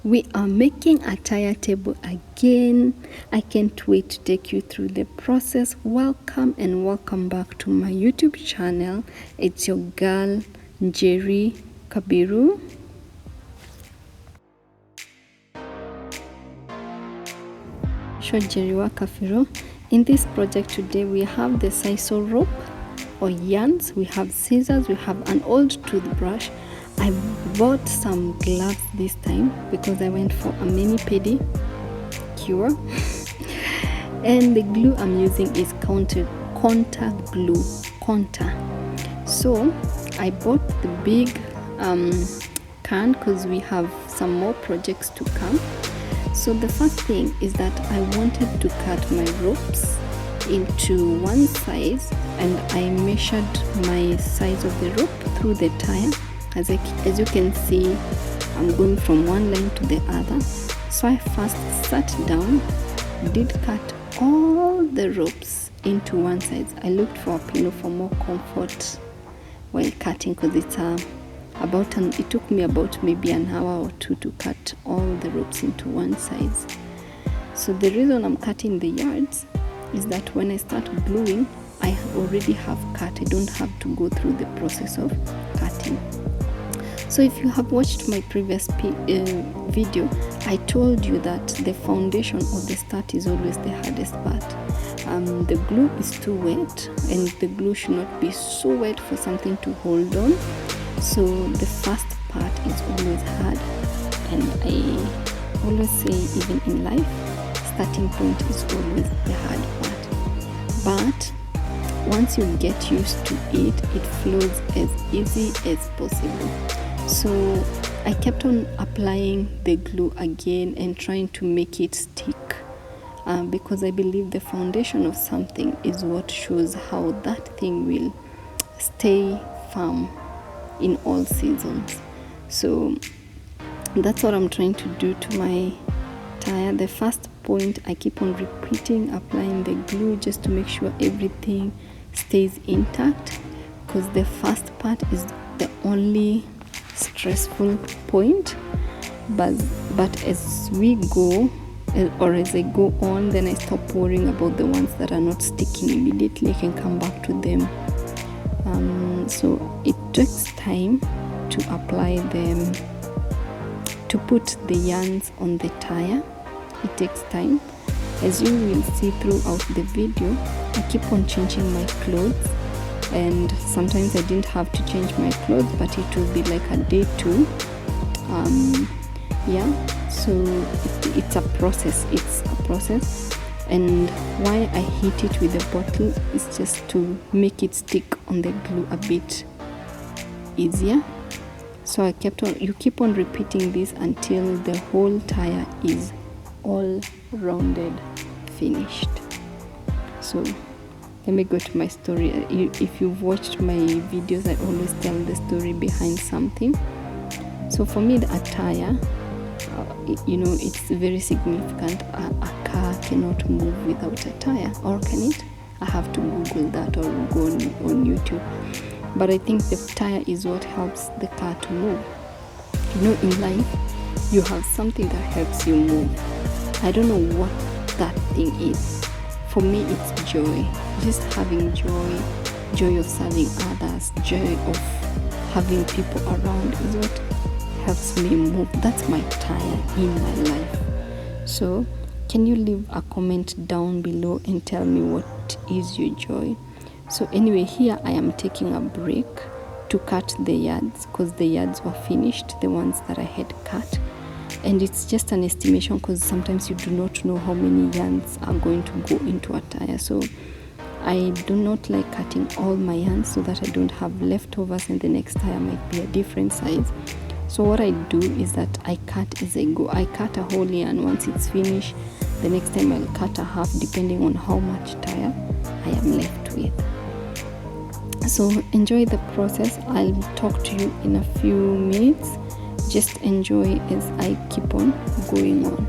We are making a tire table again. I can't wait to take you through the process. Welcome and welcome back to my YouTube channel. It's your girl Njeri Kabiru. Njeri Kabiru. In this project today we have the sisal rope or yarns, we have scissors, we have an old toothbrush. I bought some gloves this time because I went for a mini pedicure and the glue I'm using is contact glue. So I bought the big can because we have some more projects to come. So the first thing is that I wanted to cut my ropes into one size, and I measured my size of the rope through the tire. As you can see, I'm going from one line to the other. So I first sat down, did cut all the ropes into one size. I looked for a pillow for more comfort while cutting because it took me about maybe an hour or two to cut all the ropes into one size. So the reason I'm cutting the yards is that when I start gluing, I already have cut. I don't have to go through the process of cutting. So if you have watched my previous video, I told you that the foundation or the start is always the hardest part. The glue is too wet, and the glue should not be so wet for something to hold on. So the first part is always hard, and I always say even in life, starting point is always the hard part. But once you get used to it, it flows as easy as possible. So I kept on applying the glue again and trying to make it stick because I believe the foundation of something is what shows how that thing will stay firm in all seasons. So that's what I'm trying to do to my tire. The first point, I keep on repeating applying the glue just to make sure everything stays intact, because the first part is the only stressful point. But as we go, or as I go on, then I stop worrying about the ones that are not sticking immediately. I can come back to them. So it takes time to apply them, to put the yarns on the tire. It takes time. As you will see throughout the video, I keep on changing my clothes, and sometimes I didn't have to change my clothes, but it will be like a day two. So it's a process. And why I hit it with a bottle is just to make it stick on the glue a bit easier. So you keep on repeating this until the whole tire is all rounded, finished. So let me go to my story. If you've watched my videos, I always tell the story behind something. So for me, a tire, it's very significant. A car cannot move without a tire, or can it? I have to Google that or go on YouTube. But I think the tire is what helps the car to move. In life, you have something that helps you move. I don't know what that thing is. For me, it's joy. Just having joy of serving others, joy of having people around is what helps me move. That's my tire in my life. So can you leave a comment down below and tell me what is your joy? So anyway, here I am taking a break to cut the yards because the yards were finished, the ones that I had cut. And it's just an estimation because sometimes you do not know how many yarns are going to go into a tire. So I do not like cutting all my yarns so that I don't have leftovers and the next tire might be a different size. So what I do is that I cut as I go. I cut a whole yarn. Once it's finished, the next time I'll cut a half depending on how much tire I am left with. So enjoy the process. I'll talk to you in a few minutes. Just enjoy as I keep on going on.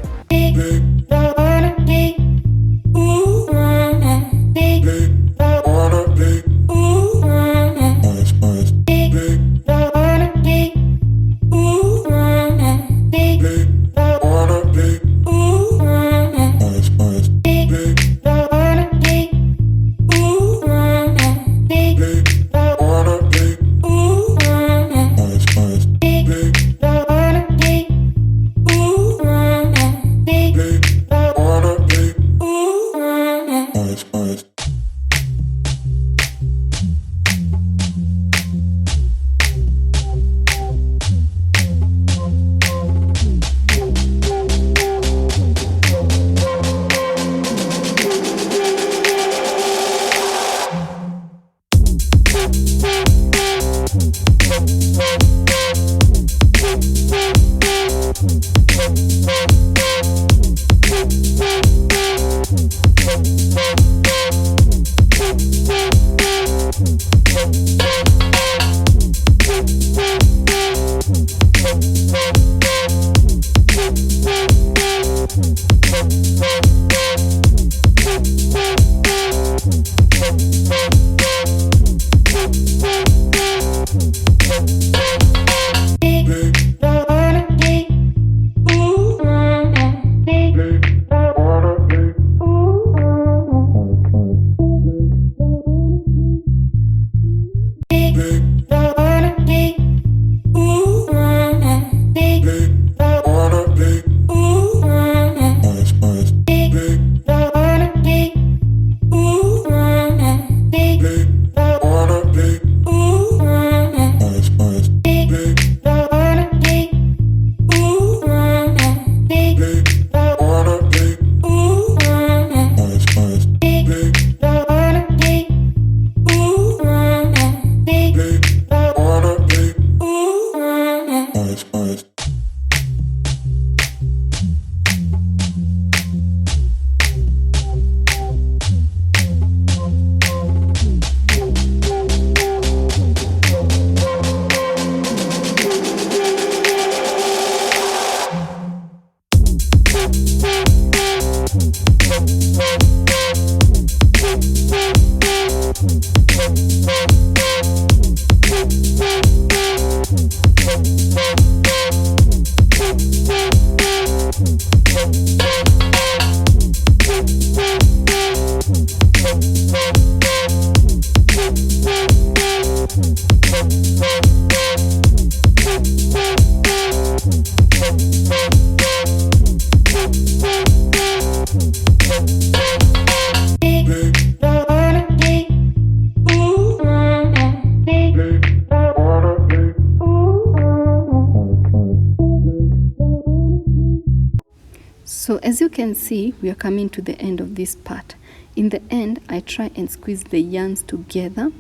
So as you can see, we are coming to the end of this part. In the end, I try and squeeze the yarns together,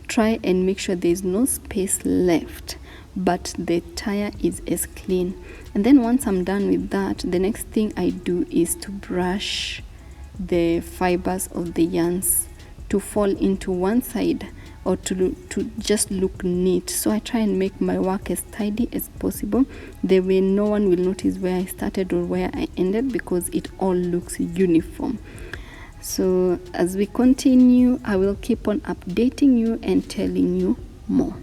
try and make sure there is no space left, but the tire is as clean. And then once I'm done with that, the next thing I do is to brush the fibers of the yarns to fall into one side, or to just look neat. So I try and make my work as tidy as possible. That way no one will notice where I started or where I ended, because it all looks uniform. So as we continue, I will keep on updating you and telling you more.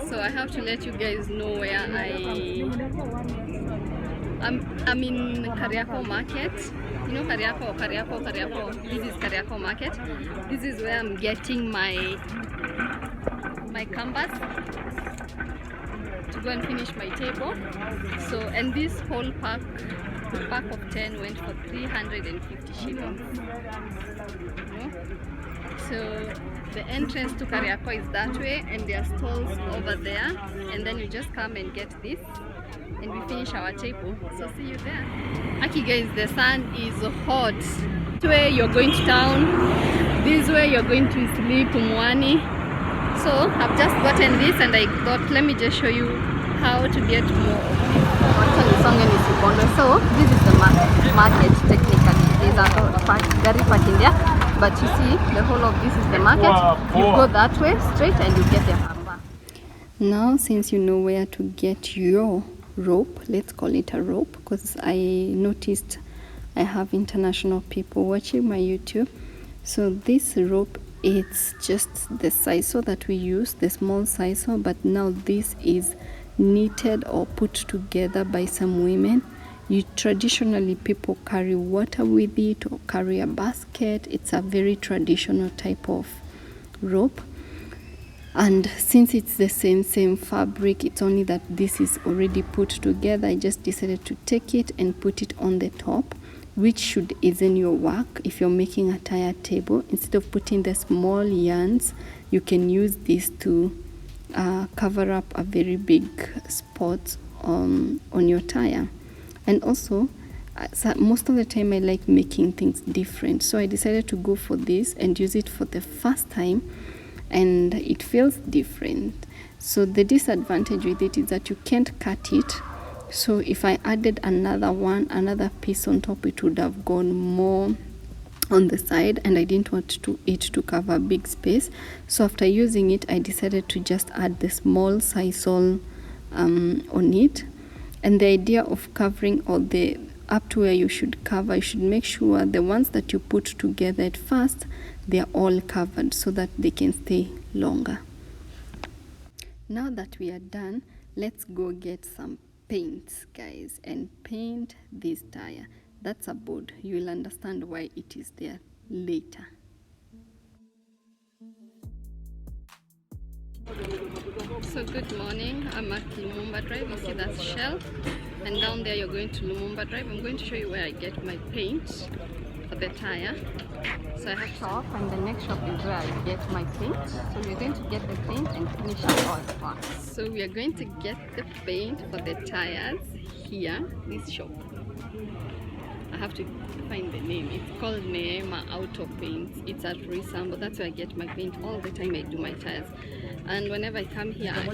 So I have to let you guys know where I'm in Kariako Market. You know Kariako. This is Kariako Market. This is where I'm getting my canvas to go and finish my table. So, and this whole pack of 10 went for 350 shillings. You know? So the entrance to Kariako is that way, and there are stalls over there, and then you just come and get this and we finish our table. So see you there. Okay guys, the sun is hot. This way you're going to town, this way you're going to sleep Mwani. So I've just gotten this and I thought, let me just show you how to get more. So this is the market technically. There's a gari park in there, but you see the whole of this is the market. You go that way straight and you get the hamba. Now since you know where to get your rope, let's call it a rope, because I noticed I have international people watching my YouTube. So this rope, it's just the sisal that we use, the small sisal, but now this is knitted or put together by some women. Traditionally people carry water with it or carry a basket. It's a very traditional type of rope. And since it's the same fabric, it's only that this is already put together, I just decided to take it and put it on the top, which should ease your work. If you're making a tire table, instead of putting the small yarns, you can use this to cover up a very big spot on your tire. And also, most of the time I like making things different, so I decided to go for this and use it for the first time, and it feels different. So the disadvantage with it is that you can't cut it. So if I added another piece on top, it would have gone more on the side, and I didn't want it to cover a big space. So after using it, I decided to just add the small sisal on it. And the idea of covering all the up to where you should cover, you should make sure the ones that you put together at first, they are all covered so that they can stay longer. Now that we are done, let's go get some paints, guys, and paint this tire. That's a board. You will understand why it is there later. So good morning, I'm at Lumumba Drive. You see that's Shell, and down there you're going to Lumumba Drive. I'm going to show you where I get my paint for the tire. So I have shop, and the next shop is where I get my paint. So we're going to get the paint and finish it all first. So we are going to get the paint for the tires here, this shop. I have to find the name. It's called Neema Auto Paints. It's at Risambo. That's where I get my paint all the time I do my tires. And whenever I come here, I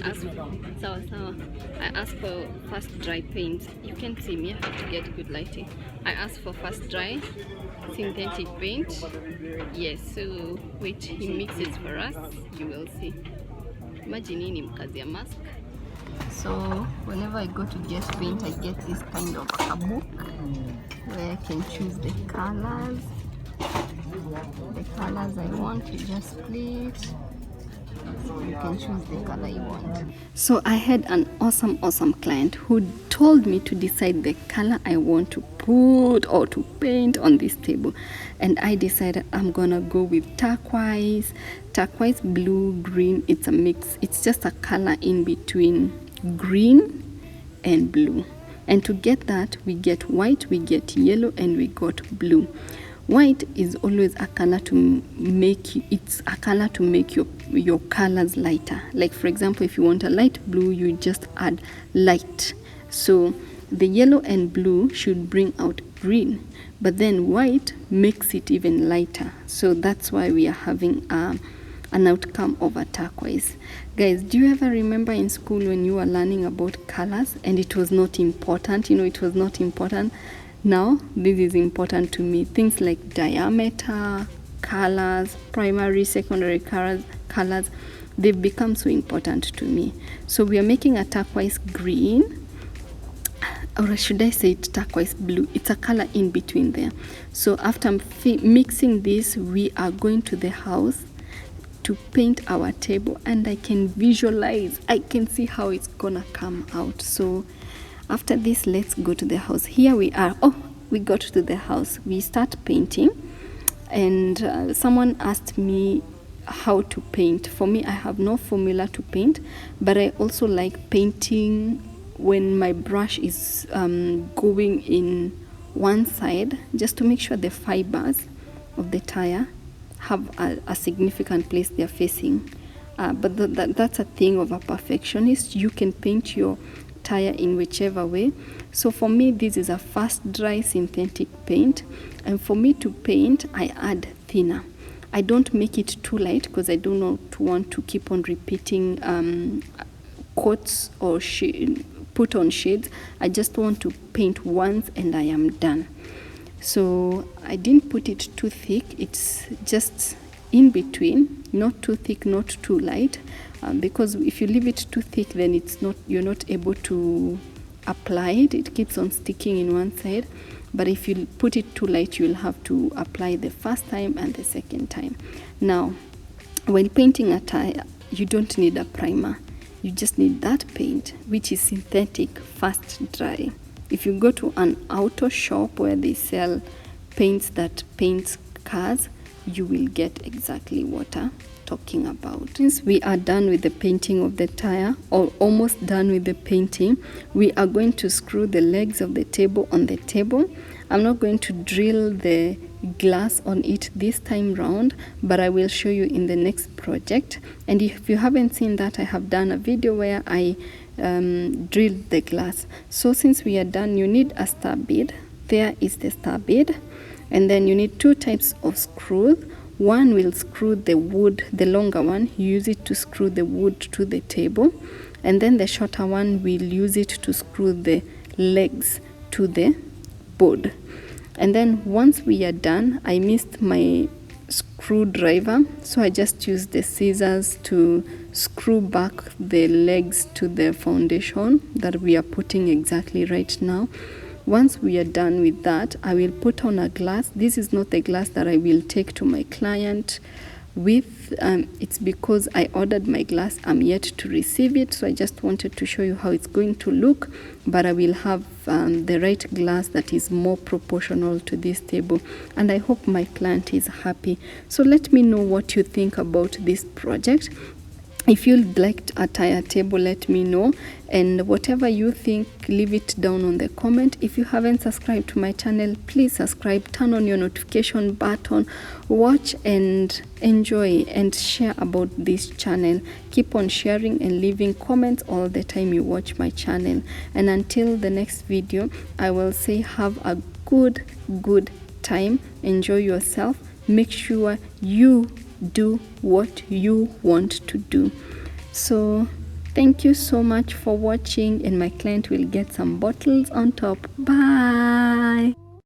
ask for fast dry paint. You can see me, I have to get good lighting. I ask for fast dry synthetic paint. Yes, so wait, he mixes for us. You will see. Imagine ni mkazi ya mask. So whenever I go to get paint, I get this kind of a book where I can choose the colors I want. You just split. You can choose the color you want. So I had an awesome client who told me to decide the color I want to put or to paint on this table, and I decided I'm gonna go with turquoise, blue, green. It's a mix. It's just a color in between green and blue, and to get that we get white, we get yellow, and we got blue. White is always a color to make your colors lighter. Like for example, if you want a light blue, you just add light. So the yellow and blue should bring out green, but then white makes it even lighter. So that's why we are having an outcome of a turquoise. Guys, do you ever remember in school when you were learning about colors and it was not important? It was not important. Now, this is important to me. Things like diameter, colors, primary, secondary colors, they've become so important to me. So we are making a turquoise green, or should I say it turquoise blue? It's a color in between there. So after mixing this, we are going to the house to paint our table, and I can visualize, I can see how it's gonna come out. So after this, let's go to the house. Here we are. Oh, we got to the house. We start painting, and someone asked me how to paint. For me, I have no formula to paint, but I also like painting when my brush is going in one side, just to make sure the fibers of the tire have a significant place they're facing. But that's a thing of a perfectionist. You can paint your tire in whichever way. So for me, this is a fast dry synthetic paint, and for me to paint, I add thinner. I don't make it too light because I do not want to keep on repeating coats or put on shades. I just want to paint once and I am done. So I didn't put it too thick. It's just in between, not too thick, not too light, because if you leave it too thick, then you're not able to apply it. It keeps on sticking in one side. But if you put it too light, you'll have to apply the first time and the second time. Now, when painting a tire, you don't need a primer. You just need that paint, which is synthetic, fast dry. If you go to an auto shop where they sell paints that paints cars, you will get exactly what I'm talking about. Since we are done with the painting of the tire, or almost done with the painting, we are going to screw the legs of the table on the table. I'm not going to drill the glass on it this time round, but I will show you in the next project. And if you haven't seen that, I have done a video where I drilled the glass. So since we are done, you need a star bead. There is the star bead. And then you need two types of screws. One will screw the wood, the longer one, you use it to screw the wood to the table. And then the shorter one, will use it to screw the legs to the board. And then once we are done, I missed my screwdriver, so I just used the scissors to screw back the legs to the foundation that we are putting exactly right now. Once we are done with that, I will put on a glass. This is not the glass that I will take to my client with. It's because I ordered my glass. I'm yet to receive it, so I just wanted to show you how it's going to look. But I will have the right glass that is more proportional to this table, and I hope my client is happy. So let me know what you think about this project. If you liked a tire table, let me know, and whatever you think, leave it down on the comment. If you haven't subscribed to my channel, please subscribe, turn on your notification button, watch and enjoy and share about this channel. Keep on sharing and leaving comments all the time you watch my channel. And until the next video, I will say have a good time, enjoy yourself, make sure you do what you want to do. So thank you so much for watching, and my client will get some bottles on top. Bye.